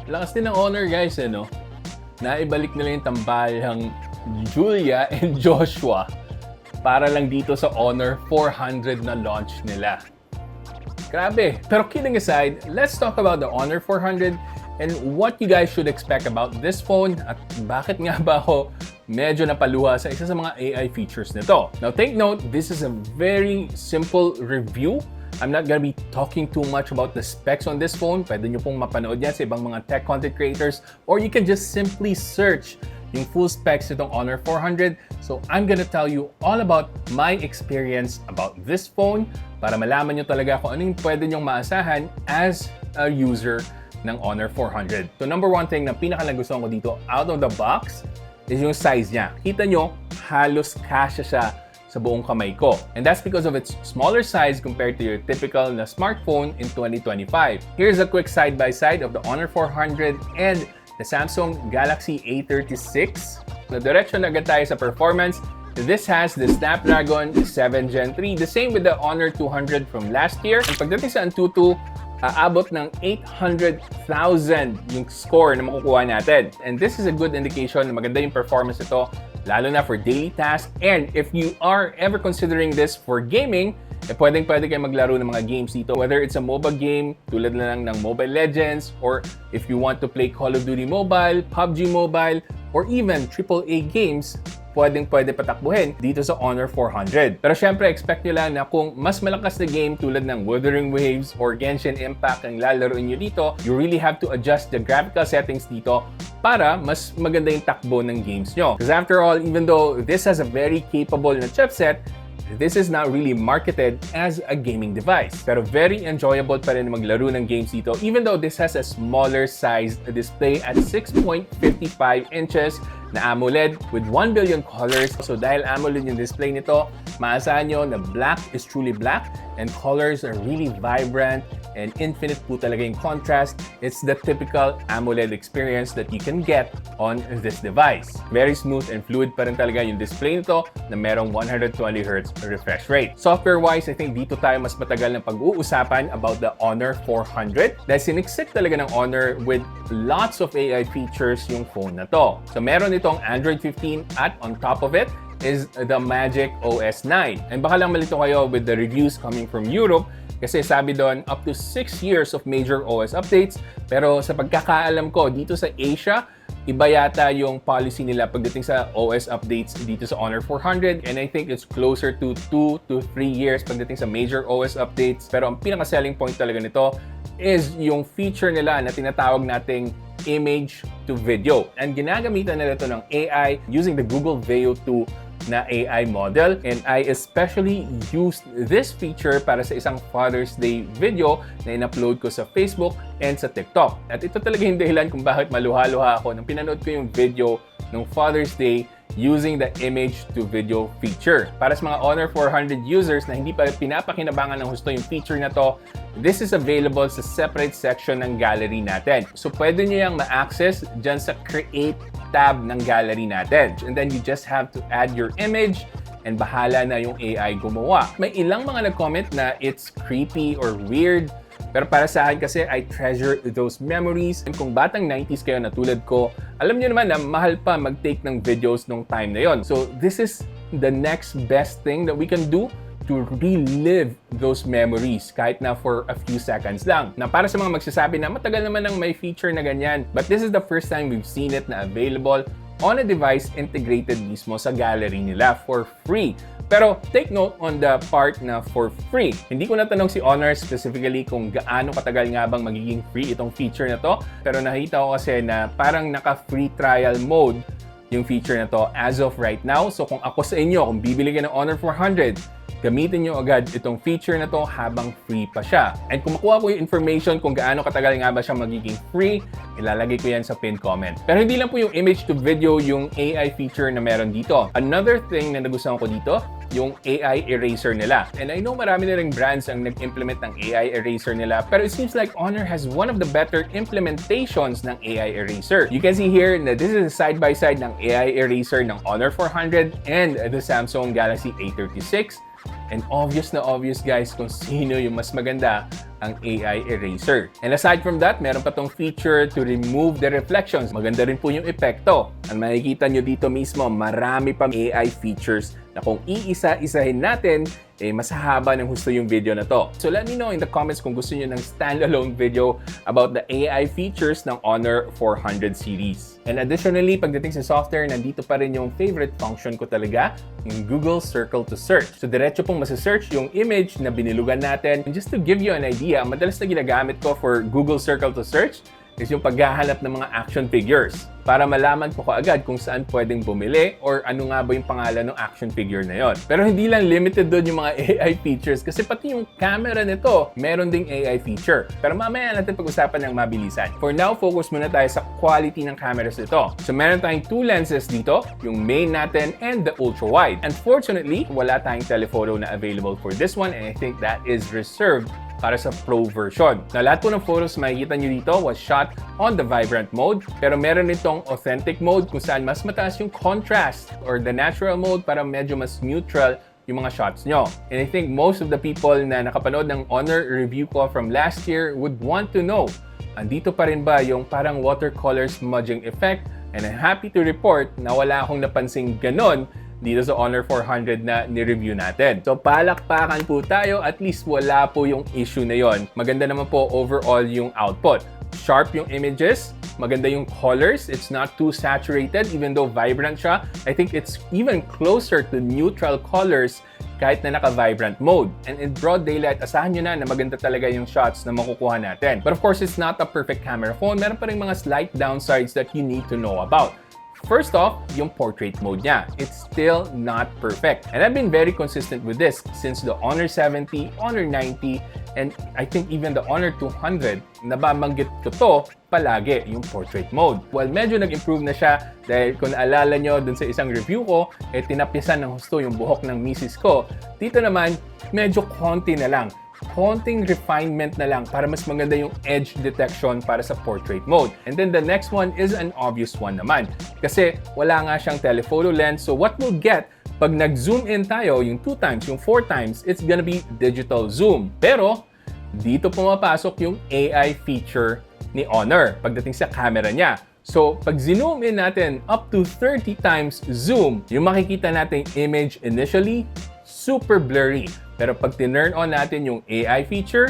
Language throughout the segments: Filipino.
Lakas din ng Honor guys, no? Naibalik nila yung tambayang Julia and Joshua para lang dito sa Honor 400 na launch nila. Grabe! Pero kidding aside, let's talk about the Honor 400 and what you guys should expect about this phone at bakit nga ba ako medyo napaluha sa isa sa mga AI features nito. Now take note, this is a very simple review. I'm not gonna be talking too much about the specs on this phone. Pwede nyo pong mapanood yan sa ibang mga tech content creators or you can just simply search yung full specs nitong Honor 400. So I'm gonna tell you all about my experience about this phone para malaman nyo talaga kung ano yung pwede nyong maasahan as a user ng Honor 400. So number one thing na pinakalagustuhan ko dito out of the box is yung size niya. Kita nyo, halos kasya siya sa buong kamay ko. And that's because of its smaller size compared to your typical na smartphone in 2025. Here's a quick side-by-side of the Honor 400 and the Samsung Galaxy A36. Na direction agad tayo sa performance. This has the Snapdragon 7 Gen 3, the same with the Honor 200 from last year. And pagdating sa Antutu, aabot ng 800,000 yung score na makukuha natin. And this is a good indication na maganda yung performance ito, lalo na for daily tasks. And if you are ever considering this for gaming, pwede kayo maglaro ng mga games dito. Whether it's a MOBA game, tulad na lang ng Mobile Legends, or if you want to play Call of Duty Mobile, PUBG Mobile, or even AAA games, pwede patakbuhin dito sa Honor 400. Pero syempre, expect nyo lang na kung mas malakas na game tulad ng Wuthering Waves or Genshin Impact ang lalaroin nyo dito, you really have to adjust the graphical settings dito para mas maganda yung takbo ng games nyo. Because after all, even though this has a very capable na chipset, this is not really marketed as a gaming device. Pero very enjoyable pa rin maglaro ng games dito even though this has a smaller size display at 6.55 inches na AMOLED with 1 billion colors. So dahil AMOLED yung display nito, maasahan nyo na black is truly black and colors are really vibrant and infinite po talaga yung contrast. It's the typical AMOLED experience that you can get on this device. Very smooth and fluid pa rin talaga yung display nito na merong 120Hz refresh rate. Software-wise, I think dito tayo mas matagal ng pag-uusapan about the Honor 400 dahil siniksik talaga ng Honor with lots of AI features yung phone na to. So meron itong Android 15 at on top of it is the Magic OS 9. And baka lang malito kayo with the reviews coming from Europe kasi sabi doon up to 6 years of major OS updates. Pero sa pagkakaalam ko dito sa Asia, iba yata yung policy nila pagdating sa OS updates dito sa Honor 400 and I think it's closer to 2 to 3 years pagdating sa major OS updates. Pero ang pinaka-selling point talaga nito is yung feature nila na tinatawag nating image to video. And ginagamitan nila ito ng AI using the Google Veo 2 na AI model and I especially used this feature para sa isang Father's Day video na in-upload ko sa Facebook and sa TikTok. At ito talaga yung dahilan kung bakit maluha-luha ako nang pinanood ko yung video ng Father's Day using the image to video feature. Para sa mga Honor 400 users na hindi pa pinapakinabangan ng husto yung feature na to, this is available sa separate section ng gallery natin. So pwede nyo yung ma-access dyan sa Create tab ng gallery natin. And then you just have to add your image and bahala na yung AI gumawa. May ilang mga nag-comment na it's creepy or weird. Pero para sa akin kasi, I treasure those memories. And kung batang 90s kayo na tulad ko, alam nyo naman na mahal pa mag-take ng videos nung time na yon. So this is the next best thing that we can do to relive those memories kahit na for a few seconds lang. Na para sa mga magsasabi na matagal naman ng may feature na ganyan. But this is the first time we've seen it na available on a device integrated mismo sa gallery nila for free. Pero take note on the part na for free. Hindi ko natanong si Honor specifically kung gaano katagal nga bang magiging free itong feature na to. Pero nakita ko kasi na parang naka-free trial mode yung feature na to as of right now. So kung ako sa inyo, kung bibili ka ng Honor 400, gamitin nyo agad itong feature na to habang free pa siya. And kung makuha ko yung information kung gaano katagal nga ba siya magiging free, ilalagay ko yan sa pinned comment. Pero hindi lang po yung image to video yung AI feature na meron dito. Another thing na nagustuhan ko dito, yung AI eraser nila. And I know marami na ring brands ang nag-implement ng AI eraser nila, pero it seems like Honor has one of the better implementations ng AI eraser. You can see here na this is a side-by-side ng AI eraser ng Honor 400 and the Samsung Galaxy A36. And obvious na obvious guys kung sino yung mas maganda, ang AI eraser. And aside from that, meron pa tong feature to remove the reflections. Maganda rin po yung epekto. Ang makikita nyo dito mismo, marami pang AI features na kung iisa-isahin natin, mas haba ng gusto yung video na to. So let me know in the comments kung gusto nyo ng standalone video about the AI features ng Honor 400 series. And additionally, pagdating sa software, nandito pa rin yung favorite function ko talaga, yung Google Circle to Search. So diretso pong masasearch yung image na binilugan natin. And just to give you an idea, madalas na ginagamit ko for Google Circle to Search is yung paghahanap ng mga action figures para malaman ko kaagad kung saan pwedeng bumili or ano nga ba yung pangalan ng action figure na yon. Pero hindi lang limited doon yung mga AI features kasi pati yung camera nito, meron ding AI feature. Pero mamaya natin pag-usapan ng mabilisan. For now, focus muna tayo sa quality ng cameras nito. So meron tayong two lenses dito, yung main natin and the ultra-wide. Unfortunately, wala tayong telephoto na available for this one and I think that is reserved para sa Pro version. Na lahat po ng photos makikita nyo dito was shot on the vibrant mode, pero meron itong authentic mode kung saan mas mataas yung contrast or the natural mode para medyo mas neutral yung mga shots nyo. And I think most of the people na nakapanood ng Honor review ko from last year would want to know, andito pa rin ba yung parang watercolor smudging effect? And I'm happy to report na wala akong napansing ganon dito sa Honor 400 na ni-review natin. So palakpakan po tayo, at least wala po yung issue na yon. Maganda naman po overall yung output. Sharp yung images, maganda yung colors, it's not too saturated even though vibrant siya. I think it's even closer to neutral colors kahit na naka-vibrant mode. And in broad daylight, asahan nyo na maganda talaga yung shots na makukuha natin. But of course, it's not a perfect camera phone. Meron pa rin mga slight downsides that you need to know about. First off, yung portrait mode niya. It's still not perfect. And I've been very consistent with this since the Honor 70, Honor 90, and I think even the Honor 200, nababanggit ko to palagi, yung portrait mode. Well, medyo nag-improve na siya dahil kung naalala nyo dun sa isang review ko, tinapyasan ng husto yung buhok ng misis ko. Dito naman, medyo konti na lang. Konting refinement na lang para mas maganda yung edge detection para sa portrait mode. And then the next one is an obvious one naman. Kasi wala nga siyang telephoto lens. So what we'll get, pag nag-zoom in tayo, yung 2 times, yung 4 times, it's gonna be digital zoom. Pero dito pumapasok yung AI feature ni Honor pagdating sa camera niya. So, pag zoom in natin up to 30 times zoom, yung makikita nating image initially, super blurry. Pero pag tinurn on natin yung AI feature,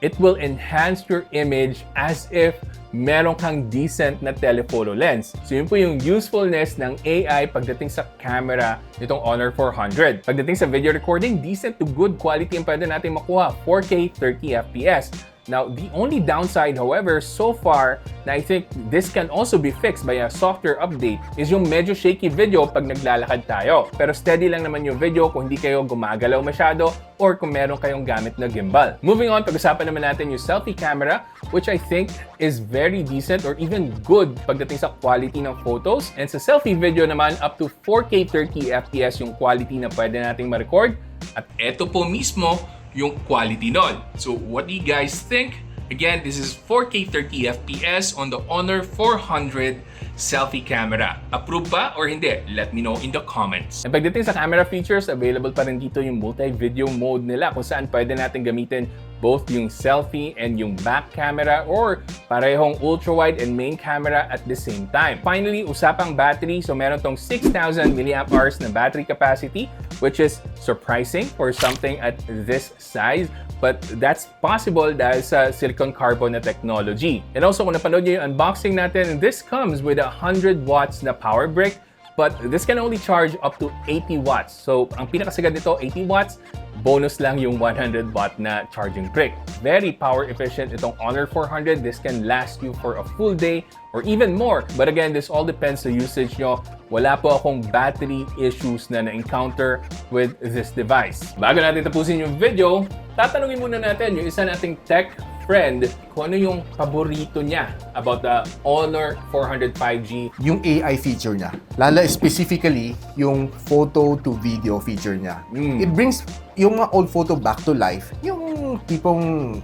it will enhance your image as if meron kang decent na telephoto lens. So yun po yung usefulness ng AI pagdating sa camera nitong Honor 400. Pagdating sa video recording, decent to good quality ang pwede natin makuha, 4K 30 FPS. Now, the only downside, however, so far, na I think this can also be fixed by a software update, is yung medyo shaky video pag naglalakad tayo. Pero steady lang naman yung video kung hindi kayo gumagalaw masyado or kung meron kayong gamit na gimbal. Moving on, pag-usapan naman natin yung selfie camera, which I think is very decent or even good pagdating sa quality ng photos. And sa selfie video naman, up to 4K 30 FPS yung quality na pwede nating ma-record. At eto po mismo, yung quality nun. So what do you guys think? Again, this is 4K 30 FPS on the Honor 400 selfie camera. Approve ba or hindi? Let me know in the comments. And pagdating sa camera features, available pa rin dito yung multi-video mode nila kung saan pwede natin gamitin both yung selfie and yung back camera or parehong ultra-wide and main camera at the same time. Finally, usapang battery. So meron tong 6,000 mAh na battery capacity, which is surprising for something at this size. But that's possible dahil sa silicon carbon na technology. And also, kung napanood nyo yung unboxing natin, this comes with 100 watts na power brick, but this can only charge up to 80 watts. So, ang pinakasagad nito, 80 watts, bonus lang yung 100 watt na charging brick. Very power efficient itong Honor 400. This can last you for a full day or even more. But again, this all depends sa usage nyo. Wala po akong battery issues na na-encounter with this device. Bago natin tapusin yung video, tatanungin muna natin yung isa nating tech friend kung ano yung paborito niya about the Honor 400 5G. Yung AI feature niya. Lalo specifically, yung photo to video feature niya. It brings yung mga old photo back to life. Yung tipong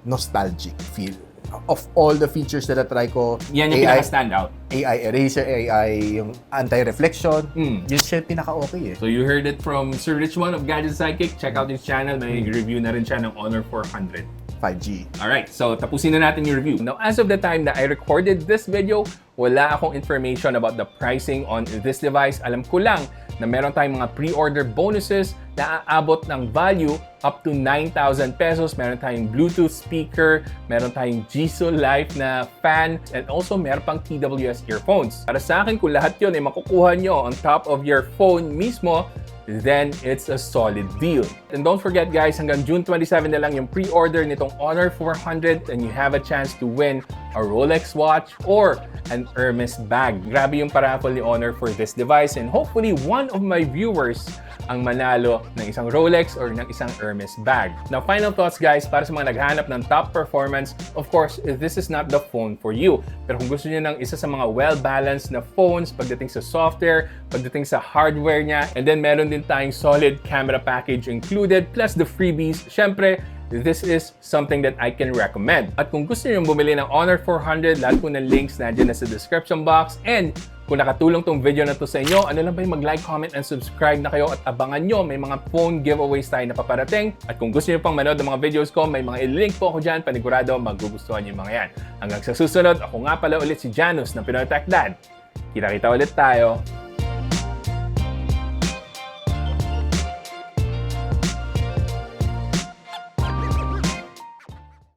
nostalgic feel. of all the features na na-try ko, Yan yung pinaka-stand out. AI eraser, AI yung anti-reflection, Mm. yun siya yung pinaka-okay eh. So you heard it from Sir Rich One of Gadget Sidekick. Check out his channel. May review na rin siya ng Honor 400. 5G. Alright, so tapusin na natin yung review. Now, as of the time that I recorded this video, wala akong information about the pricing on this device. Alam ko lang na meron tayong mga pre-order bonuses na aabot ng value up to 9,000 pesos. Meron tayong Bluetooth speaker, meron tayong Jisoo Life na fan, and also meron pang TWS earphones. Para sa akin, kung lahat yun ay makukuha nyo on top of your phone mismo, then it's a solid deal. And don't forget guys, hanggang June 27 na lang yung pre-order nitong Honor 400 and you have a chance to win a Rolex watch or an Hermes bag. Grabe yung paraffle ni Honor for this device and hopefully one of my viewers ang manalo ng isang Rolex or ng isang Hermes bag. Now, final thoughts guys, para sa mga naghahanap ng top performance, of course, this is not the phone for you. Pero kung gusto niyo ng isa sa mga well-balanced na phones pagdating sa software, pagdating sa hardware niya, and then meron din tayong solid camera package included, plus the freebies, syempre, this is something that I can recommend. At kung gusto niyo bumili ng Honor 400, lahat po ng links nandiyan na sa description box. And kung nakatulong tong video na to sa inyo, ano lang ba yung mag-like, comment, and subscribe na kayo at abangan nyo. May mga phone giveaways tayo na paparating. At kung gusto nyo pang manood ng mga videos ko, may mga i-link po ako dyan. Panigurado, magugustuhan nyo yung mga yan. Hanggang sa susunod, ako nga pala ulit si Janus ng Pinoy Tech Dad. Kita-kita ulit tayo.